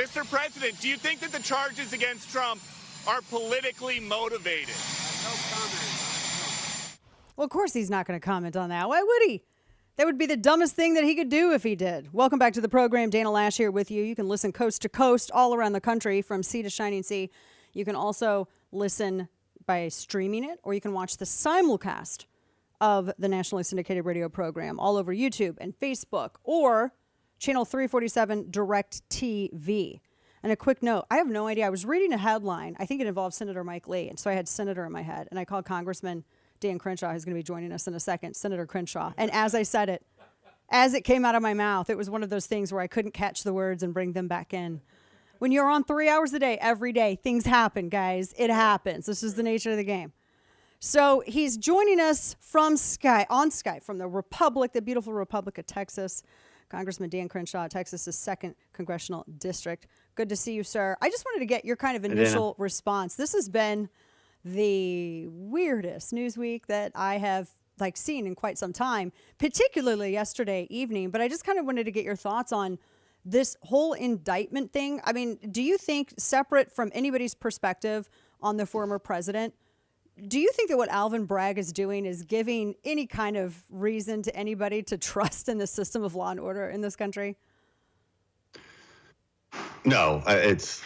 Mr. President, do you think that the charges against Trump are politically motivated? No comment. Well, of course he's not going to comment on that. Why would he? That would be the dumbest thing that he could do if he did. Welcome back to the program. Dana Loesch here with you. You can listen coast to coast all around the country from sea to shining sea. You can also listen by streaming it, or you can watch the simulcast of the nationally syndicated radio program all over YouTube and Facebook or channel 347 Direct TV. And a quick note, I have no idea. I was reading a headline. I think it involved Senator Mike Lee. And so I had Senator in my head. And I called Congressman Dan Crenshaw, who's going to be joining us in a second, Senator Crenshaw. And as I said it, as it came out of my mouth, it was one of those things where I couldn't catch the words and bring them back in. When you're on 3 hours a day, every day, things happen, guys. It happens. This is the nature of the game. So he's joining us from Skype, from the Republic, the beautiful Republic of Texas. Congressman Dan Crenshaw, Texas's 2nd Congressional District. Good to see you, sir. I just wanted to get your kind of initial response. This has been the weirdest news week that I have seen in quite some time, particularly yesterday evening. But I just kind of wanted to get your thoughts on this whole indictment thing. I mean, do you think, separate from anybody's perspective on the former president, do you think that what Alvin Bragg is doing is giving any kind of reason to anybody to trust in the system of law and order in this country? No, it's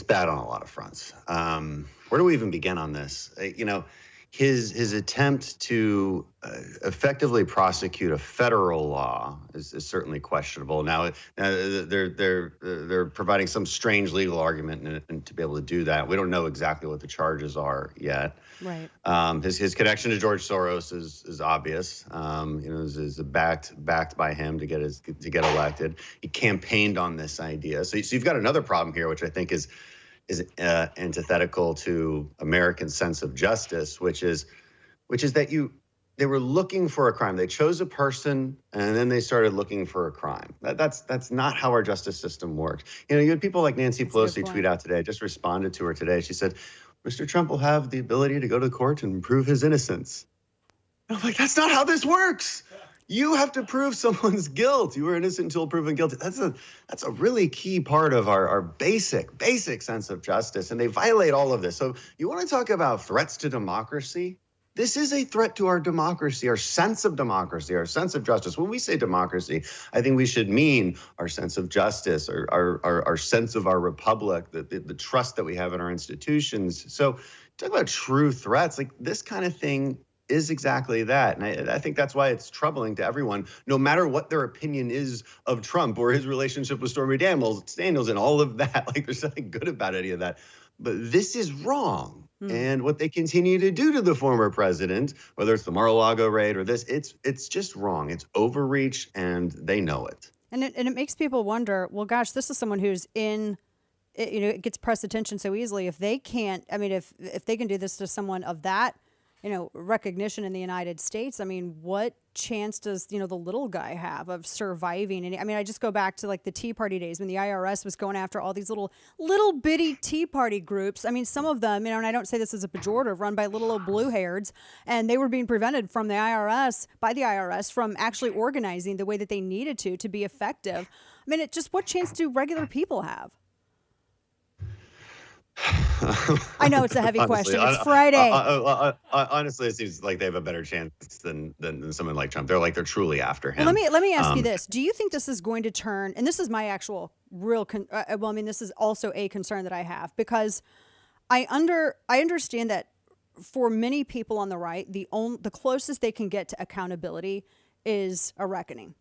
bad on a lot of fronts. Where do we even begin on this? His attempt to effectively prosecute a federal law is certainly questionable. Now they're providing some strange legal argument and to be able to do that. We don't know exactly what the charges are yet. Right. His connection to George Soros is obvious. Is backed by him to get elected. He campaigned on this idea. So you've got another problem here, which I think is antithetical to American sense of justice, which is that they were looking for a crime. They chose a person and then they started looking for a crime. That's not how our justice system works. You had people like Nancy Pelosi tweet out today, just responded to her today. She said, Mr. Trump will have the ability to go to court and prove his innocence. And I'm like, that's not how this works. You have to prove someone's guilt. You were innocent until proven guilty. That's a really key part of our basic sense of justice, and they violate all of this. So you want to talk about threats to democracy? This is a threat to our democracy, our sense of democracy, our sense of justice. When we say democracy, I think we should mean our sense of justice, our sense of our republic, the trust that we have in our institutions. So talk about true threats. Like this kind of thing is exactly that. And I think that's why it's troubling to everyone, no matter what their opinion is of Trump or his relationship with Stormy Daniels and all of that. Like there's nothing good about any of that. But this is wrong. And what they continue to do to the former president, whether it's the Mar-a-Lago raid or this, it's just wrong. It's overreach, and they know it. And it makes people wonder, well, gosh, this is someone who's it gets press attention so easily. If they can't, if they can do this to someone of that, recognition in the United States, what chance does, the little guy have of surviving? And I just go back to the Tea Party days when the IRS was going after all these little bitty Tea Party groups. Some of them, and I don't say this as a pejorative, run by little old blue hairs, and they were being prevented by the IRS from actually organizing the way that they needed to be effective. What chance do regular people have? I know it's a heavy question. It's Friday. Honestly, it seems like they have a better chance than someone like Trump. They're truly after him. Well, let me ask you this: do you think this is going to turn? And this is my actual real. This is also a concern that I have, because I understand that for many people on the right, the closest they can get to accountability is a reckoning.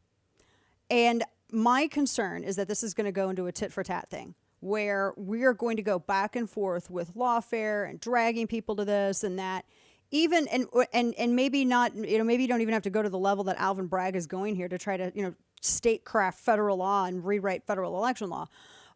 And my concern is that this is going to go into a tit for tat thing, where we are going to go back and forth with lawfare and dragging people to this and that, even and maybe not, maybe you don't even have to go to the level that Alvin Bragg is going here to try to, statecraft federal law and rewrite federal election law.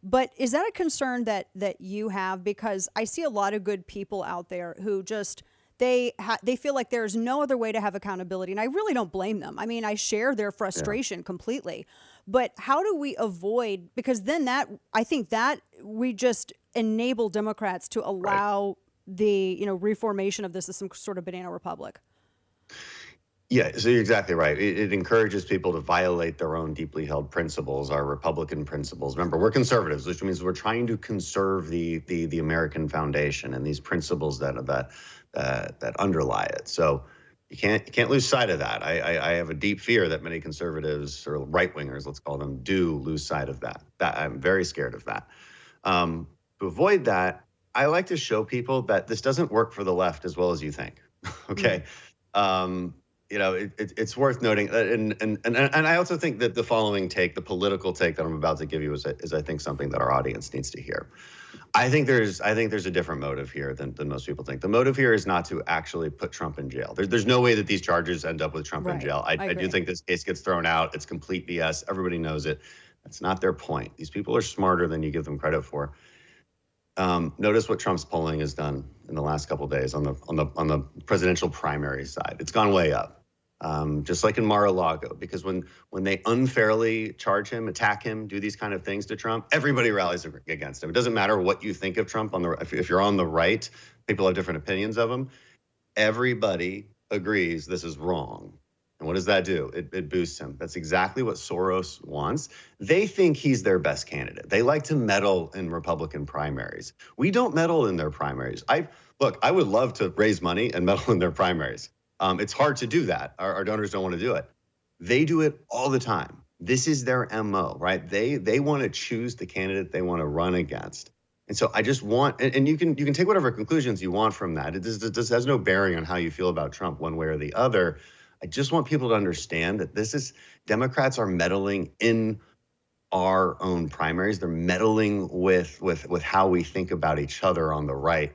But is that a concern that you have? Because I see a lot of good people out there who just, they feel like there's no other way to have accountability. And I really don't blame them. I share their frustration completely. But how do we avoid, because then I think that we just enable Democrats to allow the, reformation of this as some sort of banana republic. Yeah, so you're exactly right. It encourages people to violate their own deeply held principles, our Republican principles. Remember, we're conservatives, which means we're trying to conserve the American foundation and these principles that underlie it. So you can't lose sight of that. I have a deep fear that many conservatives or right wingers, let's call them, do lose sight of that. That I'm very scared of that. To avoid that, I like to show people that this doesn't work for the left as well as you think. Okay. It's worth noting, and I also think that the following take, the political take that I'm about to give you, is I think something that our audience needs to hear. I think there's a different motive here than most people think. The motive here is not to actually put Trump in jail. There's no way that these charges end up with Trump in jail. I do think this case gets thrown out. It's complete BS. Everybody knows it. That's not their point. These people are smarter than you give them credit for. Notice what Trump's polling has done in the last couple of days on the presidential primary side. It's gone way up. Just like in Mar-a-Lago, because when they unfairly charge him, attack him, do these kind of things to Trump, everybody rallies against him. It doesn't matter what you think of Trump. If you're on the right, people have different opinions of him. Everybody agrees this is wrong. And what does that do? It boosts him. That's exactly what Soros wants. They think he's their best candidate. They like to meddle in Republican primaries. We don't meddle in their primaries. I would love to raise money and meddle in their primaries. It's hard to do that. Our donors don't want to do it. They do it all the time. This is their MO, right? They want to choose the candidate they want to run against. And so I just want, and you can take whatever conclusions you want from that. This has no bearing on how you feel about Trump one way or the other. I just want people to understand that Democrats are meddling in our own primaries. They're meddling with how we think about each other on the right.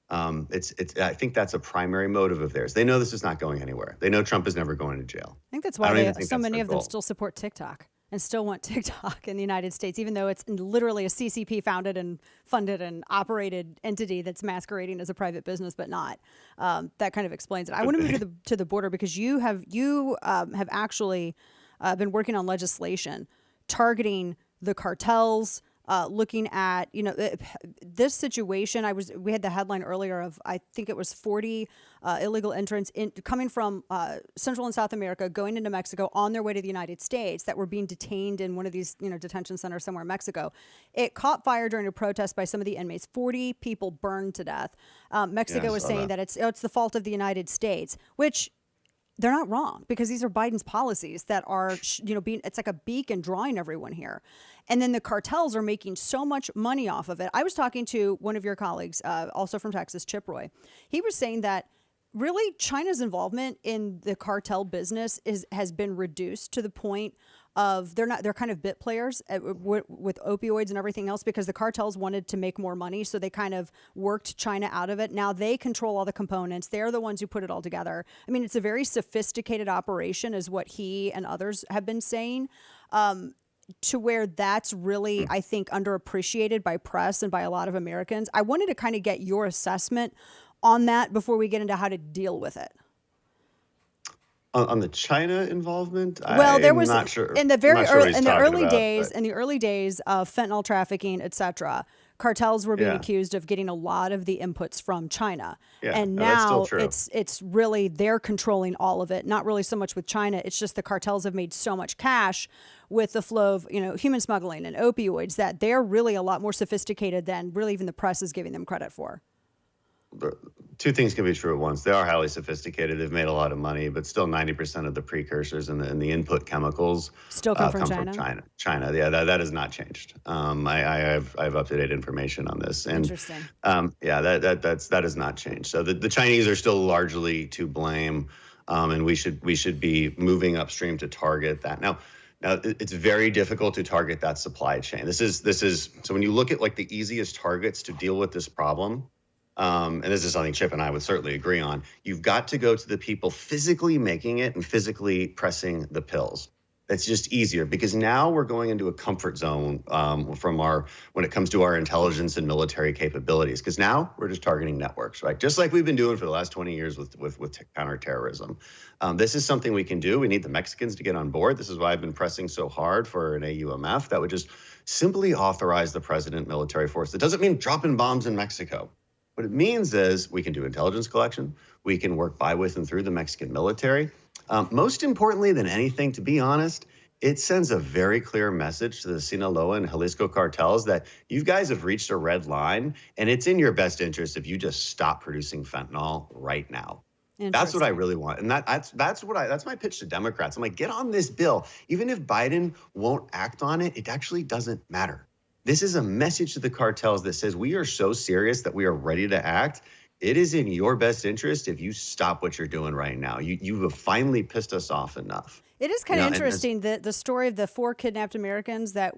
I think that's a primary motive of theirs. They know this is not going anywhere. They know Trump is never going to jail. I think that's why so many of them still support TikTok and still want TikTok in the United States, even though it's literally a CCP founded and funded and operated entity that's masquerading as a private business, but not. That kind of explains it. I want to move to the border because you have actually been working on legislation targeting the cartels. Looking at, this situation, we had the headline earlier of, I think it was 40 illegal entrants coming from Central and South America, going into Mexico on their way to the United States that were being detained in one of these, detention centers somewhere in Mexico. It caught fire during a protest by some of the inmates. 40 people burned to death. Mexico is saying that it's the fault of the United States, which they're not wrong, because these are Biden's policies that are, it's like a beacon drawing everyone here. And then the cartels are making so much money off of it. I was talking to one of your colleagues, also from Texas, Chip Roy. He was saying that really China's involvement in the cartel business has been reduced to the point of they're kind of bit players with opioids and everything else, because the cartels wanted to make more money. So they kind of worked China out of it. Now they control all the components. They're the ones who put it all together. I mean, it's a very sophisticated operation is what he and others have been saying, to where that's really, I think, underappreciated by press and by a lot of Americans. I wanted to kind of get your assessment on that before we get into how to deal with it. On the China involvement, well, there was not sure. In the early days of fentanyl trafficking, etc. Cartels were being accused of getting a lot of the inputs from China, and now it's really they're controlling all of it. Not really so much with China; it's just the cartels have made so much cash with the flow of human smuggling and opioids that they're really a lot more sophisticated than really even the press is giving them credit for. Two things can be true at once. They are highly sophisticated. They've made a lot of money, but still 90% of the precursors and the input chemicals still come from China. China, yeah, that has not changed. I have up-to-date information on this. And, interesting. That has not changed. So the Chinese are still largely to blame, and we should be moving upstream to target that. Now it's very difficult to target that supply chain. This is so when you look at like the easiest targets to deal with this problem. And this is something Chip and I would certainly agree on. You've got to go to the people physically making it and physically pressing the pills. That's just easier because now we're going into a comfort zone when it comes to our intelligence and military capabilities. Because now we're just targeting networks, right? Just like we've been doing for the last 20 years with counterterrorism. This is something we can do. We need the Mexicans to get on board. This is why I've been pressing so hard for an AUMF that would just simply authorize the president military force. That doesn't mean dropping bombs in Mexico. What it means is we can do intelligence collection. We can work by, with, and through the Mexican military. Most importantly than anything, to be honest, it sends a very clear message to the Sinaloa and Jalisco cartels that you guys have reached a red line, and it's in your best interest if you just stop producing fentanyl right now. That's what I really want. And that's my pitch to Democrats. I'm like, get on this bill. Even if Biden won't act on it, it actually doesn't matter. This is a message to the cartels that says we are so serious that we are ready to act. It is in your best interest if you stop what you're doing right now. You have finally pissed us off enough. It is kind of interesting that the story of the 4 kidnapped Americans that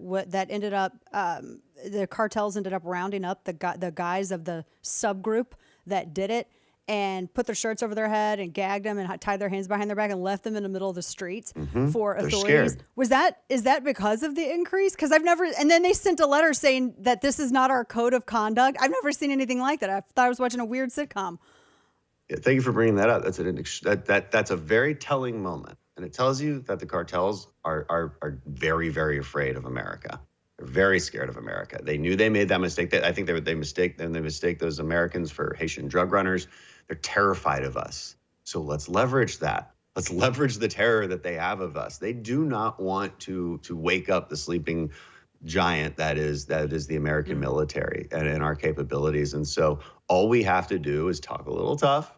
ended up, the cartels ended up rounding up the guys of the subgroup that did it and put their shirts over their head and gagged them and tied their hands behind their back and left them in the middle of the streets for authorities. Is that because of the increase? Because I've never, and then they sent a letter saying that this is not our code of conduct. I've never seen anything like that. I thought I was watching a weird sitcom. Yeah, thank you for bringing that up. That's a very telling moment. And it tells you that the cartels are very, very afraid of America. They're very scared of America. They knew they made that mistake. I think they mistake those Americans for Haitian drug runners. They're terrified of us. So let's leverage that. Let's leverage the terror that they have of us. They do not want to wake up the sleeping giant that is the American military and our capabilities. And so all we have to do is talk a little tough.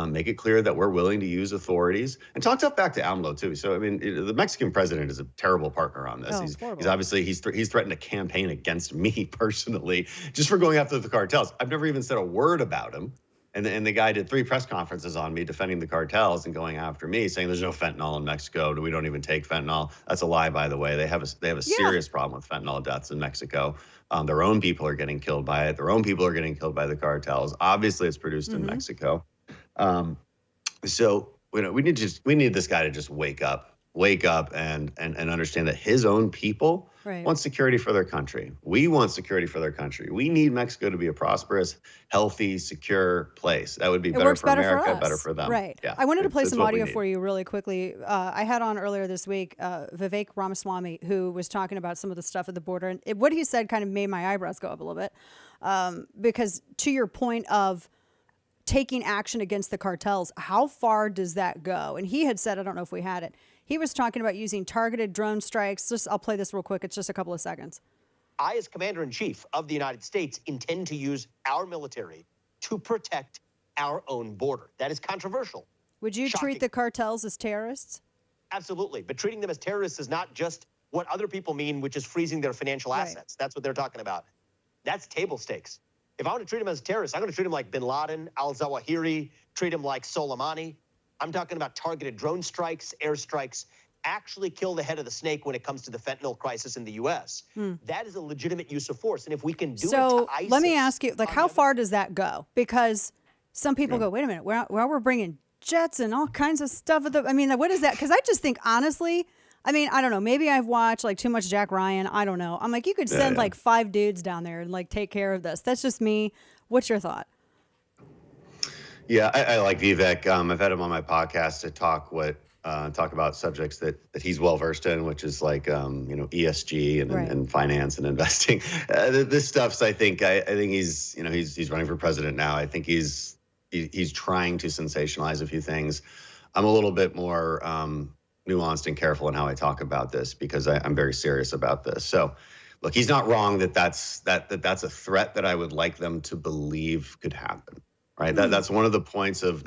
Make it clear that we're willing to use authorities and talk tough back to AMLO too. So I mean, the Mexican president is a terrible partner on this. He's obviously he's threatened to campaign against me personally just for going after the cartels. I've never even said a word about him. And the guy did 3 press conferences on me defending the cartels and going after me, saying there's no fentanyl in Mexico. We don't even take fentanyl. That's a lie, by the way. They have a serious problem with fentanyl deaths in Mexico. Their own people are getting killed by it. Their own people are getting killed by the cartels. Obviously, it's produced in Mexico. So we need this guy to just wake up and understand that his own people want security for their country. We want security for their country. We need Mexico to be a prosperous, healthy, secure place. That would be better for America, better for them. Right. Yeah, I wanted to play some audio for you really quickly. I had on earlier this week Vivek Ramaswamy, who was talking about some of the stuff at the border. And what he said kind of made my eyebrows go up a little bit. Because to your point of taking action against the cartels, how far does that go? And he had said, I don't know if we had it, he was talking about using targeted drone strikes. I'll play this real quick. It's just a couple of seconds. I, as Commander-in-Chief of the United States, intend to use our military to protect our own border. That is controversial. Would you treat the cartels as terrorists? Absolutely. But treating them as terrorists is not just what other people mean, which is freezing their financial assets. That's what they're talking about. That's table stakes. If I want to treat them as terrorists, I'm going to treat them like bin Laden, al-Zawahiri, treat them like Soleimani. I'm talking about targeted drone strikes, airstrikes, actually kill the head of the snake when it comes to the fentanyl crisis in the U.S. That is a legitimate use of force. And if we can do it to ISIS... let me ask you, like, how far does that go? Because some people go, wait a minute, we're bringing jets and all kinds of stuff. I mean, what is that? Because I just think, honestly... I mean, I don't know. Maybe I've watched like too much Jack Ryan. I don't know. I'm like, you could send like 5 dudes down there and like take care of this. That's just me. What's your thought? Yeah, I like Vivek. I've had him on my podcast to talk about subjects that he's well versed in, which is like ESG and finance and investing. This stuff's I think he's running for president now. I think he's trying to sensationalize a few things. I'm a little bit more nuanced and careful in how I talk about this because I'm very serious about this. So, look, he's not wrong that's a threat that I would like them to believe could happen. Right? That's one of the points of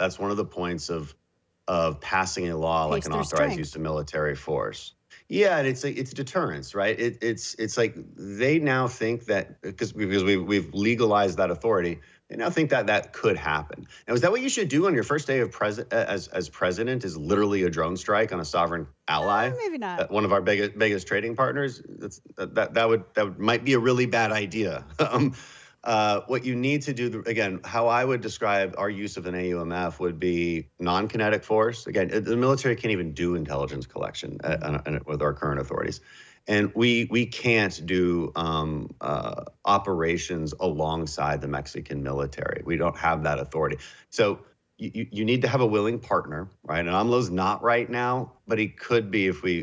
passing a law like an authorized use of military force. Yeah, and it's deterrence, right? It's like they now think that because we've legalized that authority. They now think that could happen. Now, is that what you should do on your first day of as president? Is literally a drone strike on a sovereign ally? Maybe not. One of our biggest trading partners. That might be a really bad idea. What you need to do, again, how I would describe our use of an AUMF would be non-kinetic force. Again, the military can't even do intelligence collection with our current authorities. And we can't do operations alongside the Mexican military. We don't have that authority. So you need to have a willing partner, right? And AMLO's not right now, but he could be if we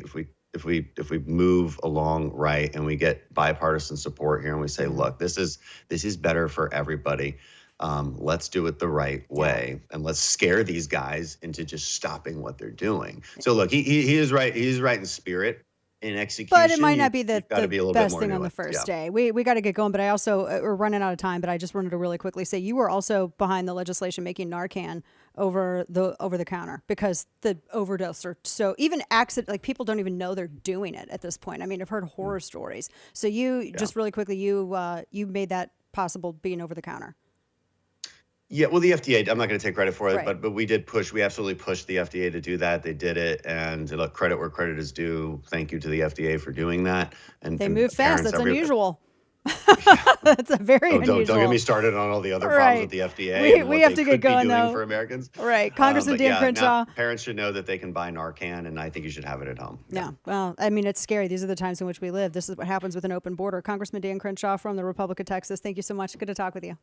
move along right and we get bipartisan support here and we say, look, this is better for everybody. Let's do it the right way, and let's scare these guys into just stopping what they're doing. So look, he is right. He is right in spirit. In execution, but it might not be the best thing on the first day. We got to get going, but I also we're running out of time. But I just wanted to really quickly say you were also behind the legislation making Narcan over the counter, because the overdose are so, even accident, like people don't even know they're doing it at this point. I mean, I've heard horror stories. So you just really quickly you made that possible being over the counter. Yeah, well, the FDA, I'm not going to take credit for it, Right. but we absolutely pushed the FDA to do that. They did it, and look, credit where credit is due. Thank you to the FDA for doing that. And They and move fast. parents That's everywhere- unusual. That's a very unusual. Don't get me started on all the other Right. problems with the FDA. and We what have they to get could be going, doing though. for Americans. Right. Congressman But Dan yeah, Crenshaw. now parents should know that they can buy Narcan, and I think you should have it at home. Yeah. Well, I mean, it's scary. These are the times in which we live. This is what happens with an open border. Congressman Dan Crenshaw from the Republic of Texas. Thank you so much. Good to talk with you.